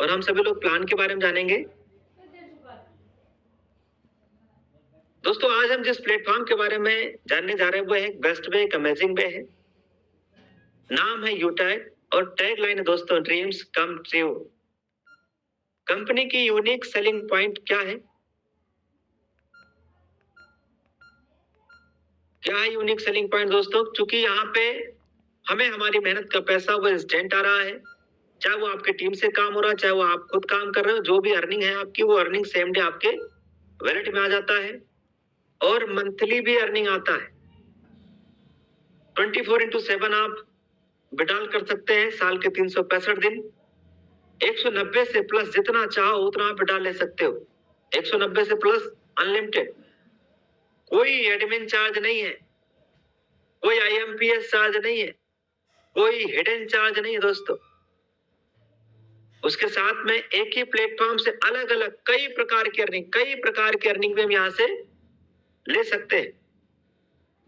और हम सभी लोग प्लान के बारे में जानेंगे। दोस्तों आज हम जिस प्लेटफॉर्म के बारे में जानने जा रहे हैं वो है बेस्ट वे, एक अमेजिंग वे है। नाम है यूटैग और टैग लाइन है दोस्तों, ड्रीम्स कम ट्रू। कंपनी की यूनिक सेलिंग पॉइंट क्या है? क्या है यूनिक सेलिंग पॉइंट दोस्तों? क्योंकि यहाँ पे हमें हमारी मेहनत का पैसा वो इंस्टेंट आ रहा है, चाहे वो आपके टीम से काम हो रहा है, चाहे वो आप खुद काम कर रहे हो, जो भी अर्निंग है आपकी वो अर्निंग सेम डे आपके वैलेट में आ जाता है और मंथली भी अर्निंग आता है। 24/7 आप विड्रॉल कर सकते हैं, साल के 365 दिन, 190 से प्लस जितना चाहो उतना आप विड्रॉल ले सकते हो। 190 से प्लस अनलिमिटेड, कोई एडमिन चार्ज नहीं है, कोई IMPS चार्ज नहीं है, कोई हिडन चार्ज नहीं है दोस्तों। उसके साथ में एक ही प्लेटफॉर्म से अलग अलग कई प्रकार की अर्निंग भी हम यहाँ से ले सकते हैं।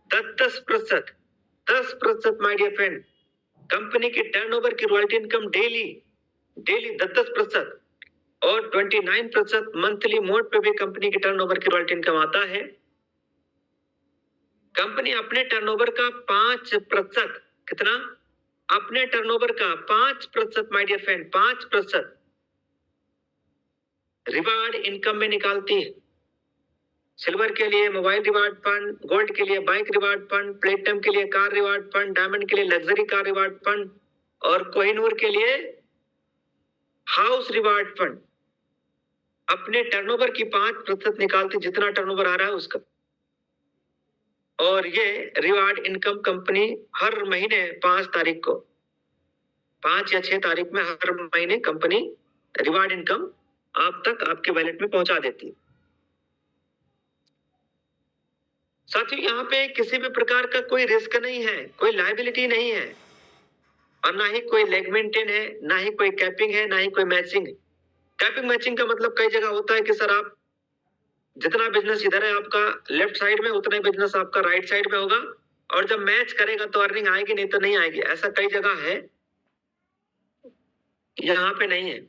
10% माय डियर फ्रेंड, कंपनी की टर्नओवर की रॉयल्टी इनकम डेली 10% और 29% मंथली मोड पे भी कंपनी की टर्नओवर की रॉयल्टी इनकम आता है। कंपनी अपने टर्नओवर का 5%, कितना? अपने टर्नओवर का 5% my dear friend, 5% reward income में निकालती है। सिल्वर के लिए मोबाइल रिवार्ड फंड, गोल्ड के लिए बाइक रिवार्ड फंड, प्लेटिनम के लिए कार रिवार्ड फंड, डायमंड के लिए लग्जरी कार रिवार्ड फंड और कोहिनूर के लिए हाउस रिवार्ड फंड। अपने टर्नओवर की 5% निकालती, जितना टर्नओवर आ रहा है उसका। और ये रिवार्ड इनकम कंपनी हर महीने 5 तारीख को, 5 या 6 तारीख में हर महीने कंपनी रिवार्ड इनकम आप तक आपके वैलेट में पहुंचा देती है। साथियों यहाँ पे किसी भी प्रकार का कोई रिस्क नहीं है, कोई लायबिलिटी नहीं है और ना ही कोई लेग मेंटेन है, ना ही कोई कैपिंग है, ना ही कोई मैचिंग है। कैपिंग मैचिंग का मतलब कई जगह होता है कि सर आप जितना बिजनेस इधर है आपका लेफ्ट साइड में, उतना ही बिजनेस आपका राइट साइड में होगा और जब मैच करेगा तो अर्निंग आएगी, नहीं तो नहीं आएगी। ऐसा कई जगह है, यहाँ पे नहीं है,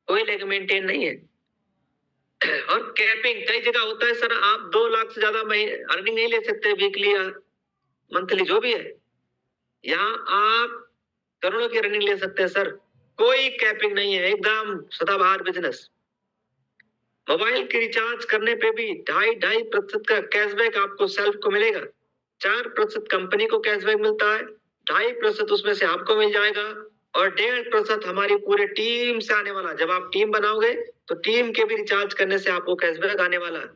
कोई लेग मेंटेन नहीं है। और कैपिंग कई जगह होता है, सर आप 2 लाख से ज्यादा अर्निंग नहीं ले सकते वीकली या मंथली जो भी है। यहाँ आप करोड़ों की अर्निंग ले सकते हैं सर, कोई कैपिंग नहीं है, एकदम सदाबहार बिजनेस। मोबाइल की रिचार्ज करने पे भी 2.5% का कैशबैक आपको सेल्फ को मिलेगा। 4% कंपनी को कैशबैक मिलता है, 2.5% उसमें से आपको मिल जाएगा और 1.5% हमारी पूरे टीम से आने वाला। जब आप टीम बनाओगे तो टीम के भी रिचार्ज करने से आपको कैशबैक आने वाला है।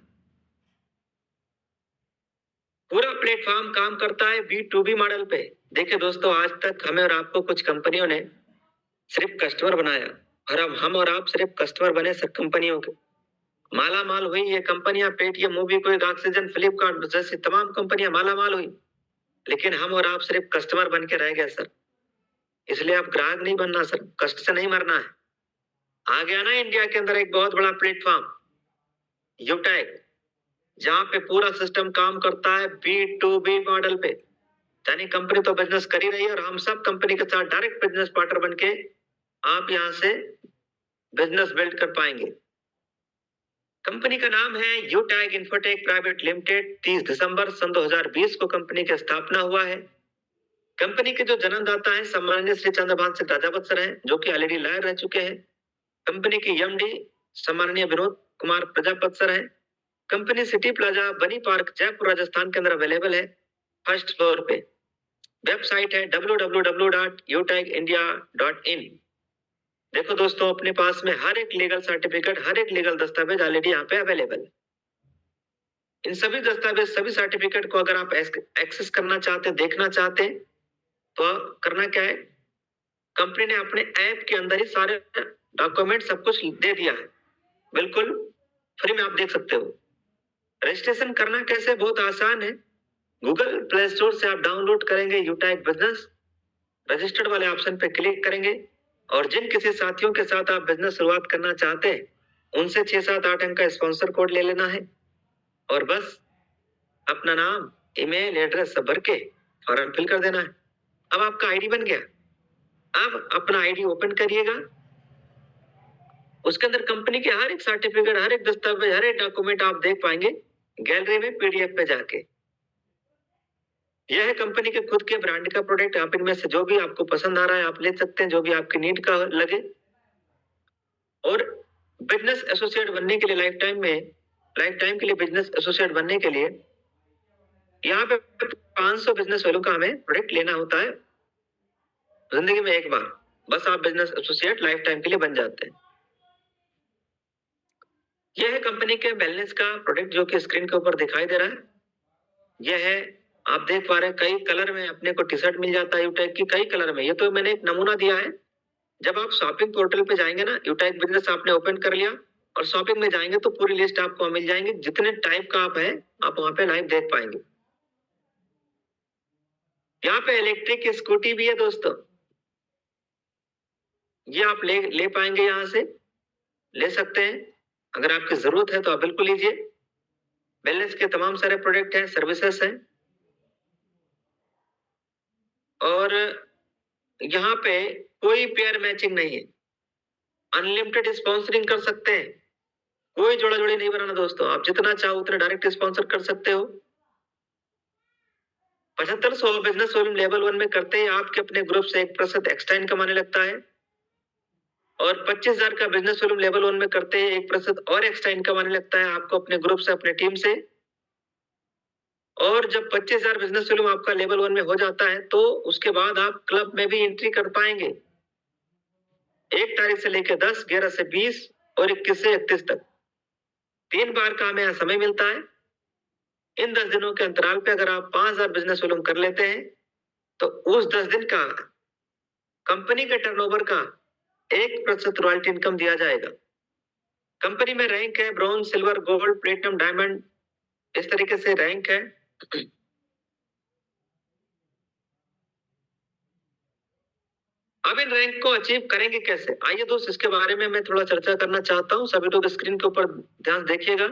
पूरा प्लेटफॉर्म काम करता है B2B मॉडल पे। देखिए दोस्तों, आज तक हमें और आपको कुछ कंपनियों ने सिर्फ कस्टमर बनाया और अब हम और आप सिर्फ कस्टमर बने सब कंपनियों के। माला माल हुई ये कंपनियां, पेटीएम, मोबीक्विक, ऑक्सीजन, फ्लिपकार्ट जैसी तमाम कंपनियां माला माल हुई, लेकिन हम और आप सिर्फ कस्टमर बन के रह गए सर। इसलिए आप ग्राहक नहीं बनना सर, कष्ट से नहीं मरना है। आ गया ना इंडिया के अंदर एक बहुत बड़ा प्लेटफॉर्म यूटैग, जहां पे पूरा सिस्टम काम करता है B2B मॉडल पे। यानी कंपनी तो बिजनेस कर ही रही है और हम सब कंपनी के साथ डायरेक्ट बिजनेस पार्टनर बन के आप यहां से बिजनेस बिल्ड कर पाएंगे। कंपनी का नाम है यूटैग इन्फोटेक प्राइवेट लिमिटेड। 30 दिसंबर सन 2020 को कंपनी की स्थापना हुआ है। कंपनी के जो जन्मदाता हैं सम्माननीय श्री चंद्रभान सिंह राजावत सर हैं, जो कि ऑलरेडी लॉयर रह चुके हैं। कंपनी की MD सम्माननीय विनोद कुमार प्रजापत सर हैं। कंपनी सिटी प्लाजा बनी पार्क जयपुर राजस्थान के अंदर अवेलेबल है, फर्स्ट फ्लोर पे। वेबसाइट है www.utegindia.in। देखो दोस्तों, अपने पास में हर एक लीगल सर्टिफिकेट, हर एक लीगल दस्तावेज ऑलरेडी यहाँ पे अवेलेबल है। इन सभी दस्तावेज, सभी सर्टिफिकेट को अगर आप एक्सेस करना चाहते, देखना चाहते, तो करना क्या है, कंपनी ने अपने ऐप के अंदर ही सारे डॉक्यूमेंट सब कुछ दे दिया है, बिल्कुल फ्री में आप देख सकते हो। रजिस्ट्रेशन करना कैसे? बहुत आसान है। गूगल प्ले स्टोर से आप डाउनलोड करेंगे यूटैग बिजनेस, रजिस्टर्ड वाले ऑप्शन पे क्लिक करेंगे और जिन किसी साथियों के साथ आप बिजनेस शुरुआत करना चाहते हैं उनसे 6, 7, 8 अंक का स्पॉन्सर कोड ले लेना है और बस अपना नाम, ईमेल एड्रेस सब भर के फॉर्म फिल कर देना है। अब आपका आईडी बन गया। आप अपना आईडी ओपन करिएगा, उसके अंदर कंपनी के हर एक सर्टिफिकेट, हर एक दस्तावेज, हर एक डॉक्यूमेंट आप देख पाएंगे गैलरी में पीडीएफ पे जाके। यह है कंपनी के खुद के ब्रांड का प्रोडक्ट। आप इनमें से जो भी आपको पसंद आ रहा है आप ले सकते हैं, जो भी आपकी नीड का लगे। और बिजनेस एसोसिएट बनने के लिए लाइफ टाइम के लिए बिजनेस एसोसिएट बनने के लिए यहाँ पे 500 बिजनेस वैल्यू का हमें प्रोडक्ट लेना होता है जिंदगी में एक बार, बस आप बिजनेस एसोसिएट लाइफ टाइम के लिए बन जाते हैं। यह है कंपनी के वेलनेस का प्रोडक्ट जो कि स्क्रीन के ऊपर दिखाई दे रहा है। यह है, आप देख पा रहे हैं कई कलर में अपने को टी शर्ट मिल जाता है यूटेक की, कई कलर में। ये तो मैंने एक नमूना दिया है। जब आप शॉपिंग पोर्टल पे जाएंगे ना, यूटेक बिजनेस आपने ओपन कर लिया और शॉपिंग में जाएंगे तो पूरी लिस्ट आपको मिल जाएंगे, जितने टाइप का आप है आप वहां पे लाइव देख पाएंगे। यहाँ पे इलेक्ट्रिक स्कूटी भी है दोस्तों, ये आप ले पाएंगे, यहाँ से ले सकते हैं। अगर आपकी जरूरत है तो आप बिल्कुल लीजिए। वेलनेस के तमाम सारे प्रोडक्ट हैं, सर्विसेज हैं, और यहाँ पे कोई पेयर मैचिंग नहीं है। अनलिमिटेड स्पॉन्सरिंग कर सकते हैं, कोई जोड़ा जोड़ी नहीं बनाना दोस्तों। आप जितना चाहो उतना डायरेक्ट स्पॉन्सर कर सकते हो। 7500 बिजनेस वॉल्यूम लेवल 1 में करते हैं आपके अपने ग्रुप से 1% एक्स्ट्रा इनकम आने लगता है, और 25,000 का बिजनेस वॉल्यूम लेवल 1 में करते हैं 1% और एक्स्ट्रा इनकम आने लगता है आपको अपने ग्रुप से, अपने टीम से। और जब 25,000 बिजनेस वॉल्यूम आपका लेवल 1 में हो जाता है तो उसके बाद आप क्लब में भी एंट्री कर पाएंगे। 1 तारीख से लेकर 10, 11 से 20 और 21 से 31 तक 3 बार का हमें यहाँ समय मिलता है। इन 10 दिनों के अंतराल पे अगर आप 5,000 बिजनेस वॉल्यूम कर लेते हैं तो उस 10 दिन का कंपनी के टर्नओवर का 1% रॉयल्टी इनकम दिया जाएगा। कंपनी में रैंक है bronze, silver, gold, platinum, diamond, इस तरीके से रैंक है। अब इन रैंक को अचीव करेंगे कैसे, आइए दोस्त इसके बारे में मैं थोड़ा चर्चा करना चाहता हूं। सभी लोग स्क्रीन के ऊपर ध्यान देखिएगा।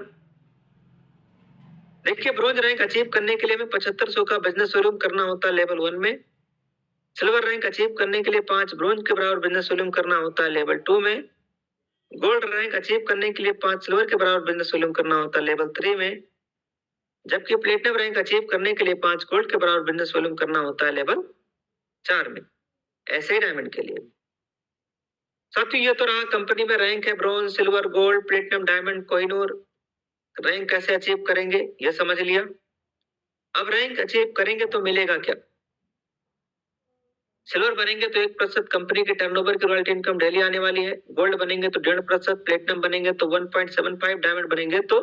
देखिए, ब्रॉन्ज रैंक अचीव करने के लिए हमें 7500 का बिजनेस वॉल्यूम करना होता है लेवल 1 में। सिल्वर रैंक अचीव करने के लिए 5 ब्रॉन्ज के बराबर बिजनेस वॉल्यूम करना होता है लेवल 2 में। गोल्ड रैंक अचीव करने के लिए 5 सिल्वर के बराबर बिजनेस वॉल्यूम करना होता है लेवल 3 में। जबकि प्लेटिनम रैंक अचीव करने के लिए 5 गोल्ड के बराबर बिजनेस वॉल्यूम करना होता है लेवल 4 में। ऐसे ही डायमंड के लिए। साथियों, ये तो रहा कंपनी में रैंक है bronze, silver, gold, platinum, diamond, Kohinoor. Rank कैसे अचीव करेंगे ये समझ लिया। अब रैंक अचीव करेंगे तो मिलेगा क्या। सिल्वर बनेंगे तो 1% कंपनी के टर्नओवर की रॉयल्टी इनकम डेली आने वाली है। गोल्ड बनेंगे तो 1.5%, प्लेटिनम बनेंगे तो 1.75, डायमंड बनेंगे तो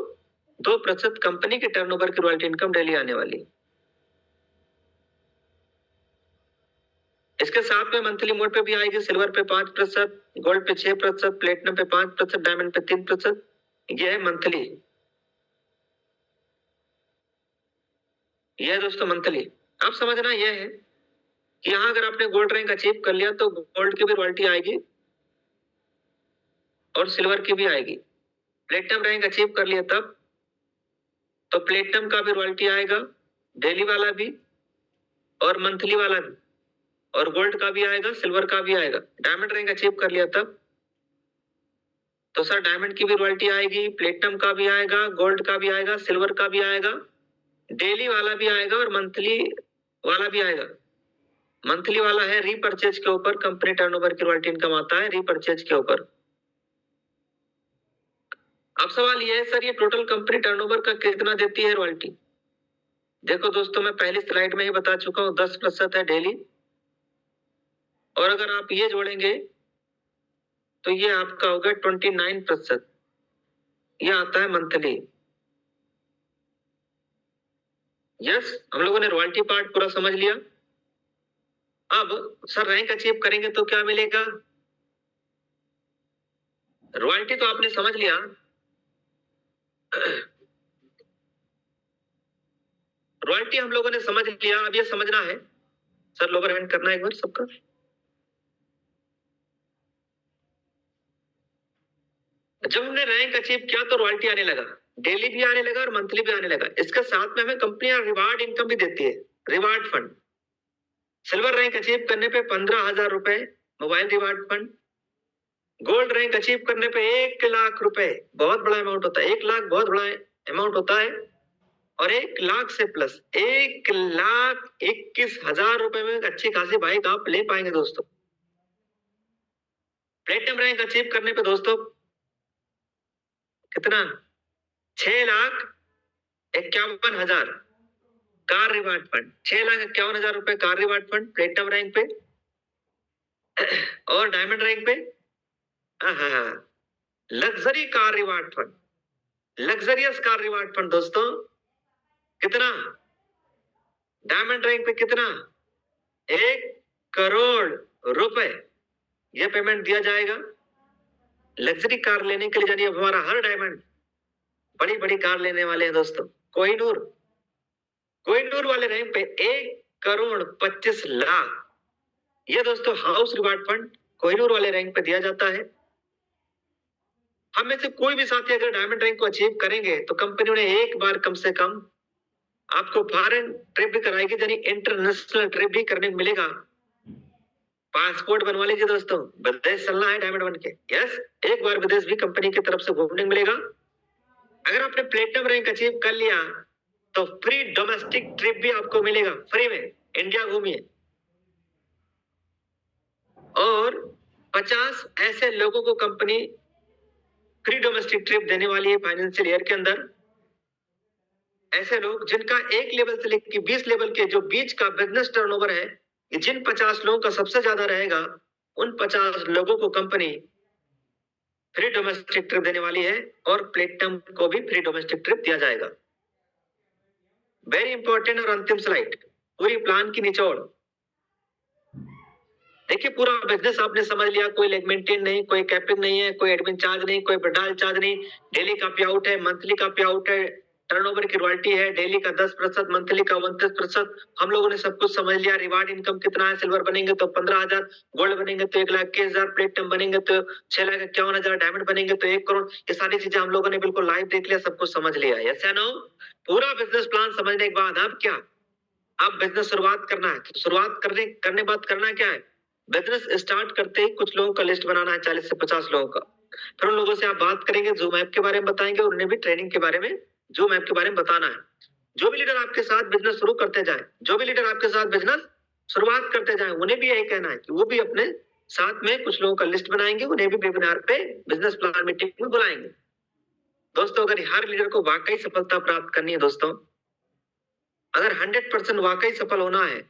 2% कंपनी के टर्नओवर की रॉयल्टी इनकम डेली आने वाली है। इसके साथ में मंथली मोड पे भी आएगी। सिल्वर पे 5%, गोल्ड पे 6%, प्लेटिनम पे 5%, डायमंड पे 3%। ये है मंथली। ये है दोस्तों मंथली। अब समझना यह है कि यहाँ अगर आपने गोल्ड रैंक अचीव कर लिया तो गोल्ड की भी रॉयल्टी आएगी और सिल्वर की भी आएगी। प्लेटिनम रैंक अचीव कर लिया तब तो प्लेटिनम का भी रॉयल्टी आएगा, डेली वाला भी और मंथली वाला भी, और गोल्ड का भी आएगा, सिल्वर का भी आएगा। डायमंड रैंक अचीव कर लिया तब तो सर डायमंड की भी रॉयल्टी आएगी, प्लेटिनम का भी आएगा, गोल्ड का भी आएगा, सिल्वर का भी आएगा, डेली वाला भी आएगा और मंथली वाला भी आएगा। मंथली वाला है रीपरचेज के ऊपर, कंपनी टर्नओवर की रॉयल्टी इनकम आता है रीपरचेज के ऊपर। अब सवाल ये है सर ये टोटल कंपनी टर्नओवर का कितना देती है रॉयल्टी। देखो दोस्तों, मैं पहली स्लाइड में ही बता चुका हूँ 10% है डेली, और अगर आप ये जोड़ेंगे तो ये आपका होगा 29%। ये आता है मंथली। यस, हम लोगों ने रॉयल्टी पार्ट पूरा समझ लिया। अब सर रैंक अचीव करेंगे तो क्या मिलेगा। रॉयल्टी तो आपने समझ लिया। रॉयल्टी हम लोगों ने समझ लिया। अब ये समझना है सर, लोअर हैंड करना है एक बार सबका। जब हमने रैंक अचीव किया तो रॉयल्टी आने लगा, डेली भी आने लगा और मंथली भी आने लगा। इसके साथ में हमें कंपनियां रिवार्ड इनकम भी देती है, reward fund. Silver rank achieve करने पे 15,000 रुपए mobile reward fund. Gold rank achieve करने पे 1 लाख रुपए, बहुत बड़ा अमाउंट होता है। 1 लाख बहुत बड़ा अमाउंट होता है। और 1 लाख से प्लस 1,21,000 रुपए में अच्छी खासी बाइक आप ले पाएंगे दोस्तों। प्लेटिनम रैंक अचीव करने पे दोस्तों कितना, 6,51,000 कार रिवार्ड फंड, 6,51,000 रुपए car reward fund platinum rank पे। और डायमंड रैंक पे luxury car reward fund, luxurious car reward fund दोस्तों कितना, डायमंड रैंक पे कितना, 1 करोड़ रुपए यह पेमेंट दिया जाएगा लग्जरी कार लेने के लिए। जानिए अब हमारा हर डायमंड बड़ी बड़ी कार लेने वाले हैं दोस्तों। कोहिनूर, कोहिनूर वाले रैंक पे 1,25,00,000 ये दोस्तों हाउस रिवार्ड फंड कोहिनूर वाले रैंक पे दिया जाता है। हम में से कोई भी साथी अगर डायमंड रैंक को अचीव करेंगे तो कंपनी ने एक बार कम से कम आपको फॉरेन ट्रिप भी कराएगी, यानी इंटरनेशनल ट्रिप भी करने को मिलेगा। पासपोर्ट बनवा लीजिए दोस्तों, विदेश चलना है डायमंड बन के। यस, एक बार विदेश भी कंपनी की तरफ से घूमने मिलेगा। अगर आपने प्लेटिनम रैंक अचीव कर लिया तो फ्री डोमेस्टिक ट्रिप भी आपको मिलेगा, फ्री में इंडिया घूमिए। और 50 ऐसे लोगों को कंपनी फ्री डोमेस्टिक ट्रिप देने वाली है फाइनेंशियल ईयर के अंदर। ऐसे लोग जिनका 1 लेवल से लेकर 20 लेवल के जो बीच का बिजनेस टर्नओवर है, जिन 50 लोगों का सबसे ज्यादा रहेगा, उन 50 लोगों को कंपनी फ्री डोमेस्टिक ट्रिप देने वाली है। और प्लेटिनम को भी फ्री डोमेस्टिक ट्रिप दिया जाएगा। वेरी इंपॉर्टेंट और अंतिम स्लाइड, पूरी प्लान की निचोड़। देखिए पूरा बिजनेस आपने समझ लिया, कोई लेग मेंटेन नहीं, कोई कैपिंग नहीं है, कोई एडमिन चार्ज नहीं, कोई ब्रांड चार्ज नहीं, डेली का पे आउट है, मंथली का पे आउट है, टर्नओवर की रॉयल्टी है, डेली का 10%, मंथली का 29%। हम लोगों ने सब कुछ समझ लिया। रिवार्ड इनकम कितना है, सिल्वर बनेंगे तो 15,000, गोल्ड बनेंगे तो 1,21,000, प्लेटिनम बनेंगे तो 6,51,000, डायमंड बनेंगे तो 1 करोड़। ये सारी चीजें हम लोगों ने बिल्कुल लाइव देख लिया, सब कुछ समझ लिया। यस या नो? पूरा बिजनेस प्लान समझने के बाद अब क्या, अब बिजनेस शुरुआत करना है। तो शुरुआत करने बाद करना क्या है, बिजनेस स्टार्ट करते ही कुछ लोगों का लिस्ट बनाना है, 40 से 50 लोगों का। फिर उन लोगों से आप बात करेंगे, जूम ऐप के बारे में बताएंगे, और उन्हें भी ट्रेनिंग के बारे में, जूम ऐप के बारे में बताना है। जो भी लीडर आपके साथ बिजनेस शुरू करते जाए, जो भी लीडर आपके साथ बिजनेस शुरुआत करते जाए, उन्हें भी यही कहना है कि वो भी अपने साथ में कुछ लोगों का लिस्ट बनाएंगे, उन्हें भी वेबिनार पे बिजनेस प्लान मीटिंग में बुलाएंगे। दोस्तों अगर हर लीडर को वाकई सफलता प्राप्त करनी है दोस्तों, अगर 100% वाकई सफल होना है